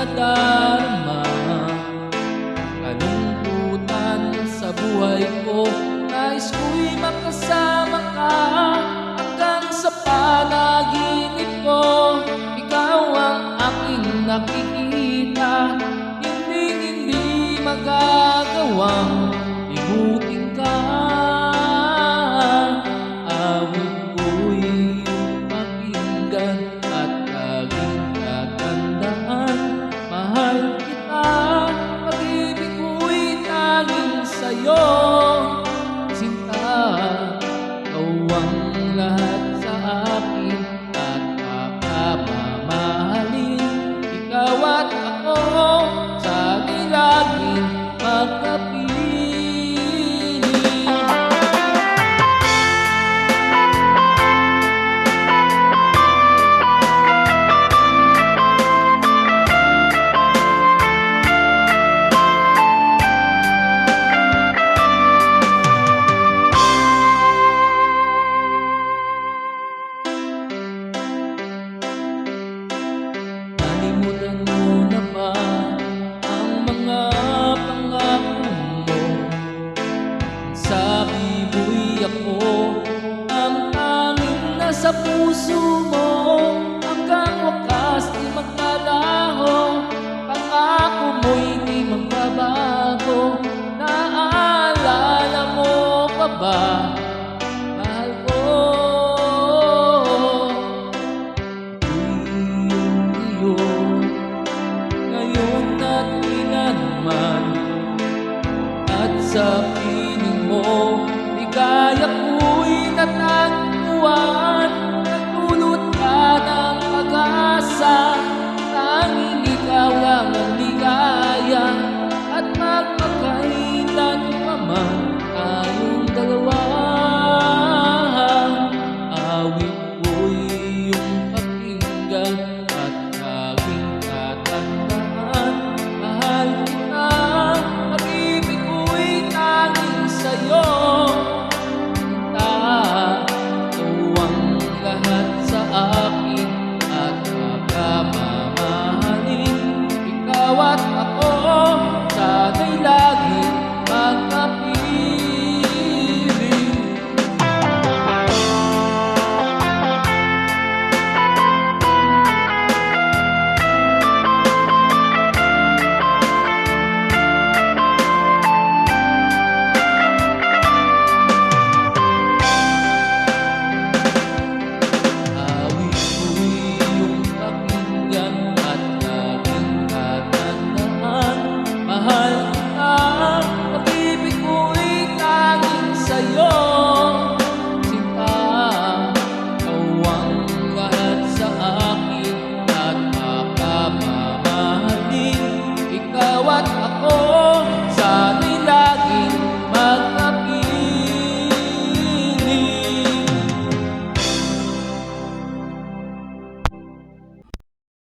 nadarama, kalungkutan sa buhay ko. Nais ko'y makasama ka hanggang sa panaginip ko. Ikaw ang aking nakikita, hindi magagawang igutin ka. Awit ko'y iyong pakinggan at laging tatandaan. Mahal kita, pag-ibig ko'y tanging sa'yo. Sinta, ikaw ang lahat sa akin at pagmamahalin. Ikaw at ako, sana'y laging magkapiling. Nalimutan mo na ba ang mga pangako mo? Sabi mo'y ako ang tanging nasa puso mo. Hanggang wakas di magkalaho, pangako mo'y di magbabago. Naalala mo pa ba, mahal ko? Ngayon at kailanman, at sa piling mo, ligaya ko'y natagpuan. Nagdulot ka ng pag-asa, tanging ikaw lang ang ligaya. At magpakailan pa man tayong dalawa, awit ko'y iyong pakinggan at laging tatandaan. Mahal kita, pag-ibig ko'y tanging sa'yo. Sinta, ikaw ang lahat sa akin at pagmamahalin. Ikaw at ako, sana'y laging magkapiling. Awit ko'y iyong pakinggan at laging tatandaan. Mahal kita, pag-ibig ko'y tanging sa'yo. Sinta, ikaw ang lahat sa akin at pagmamahalin. Ikaw at ako,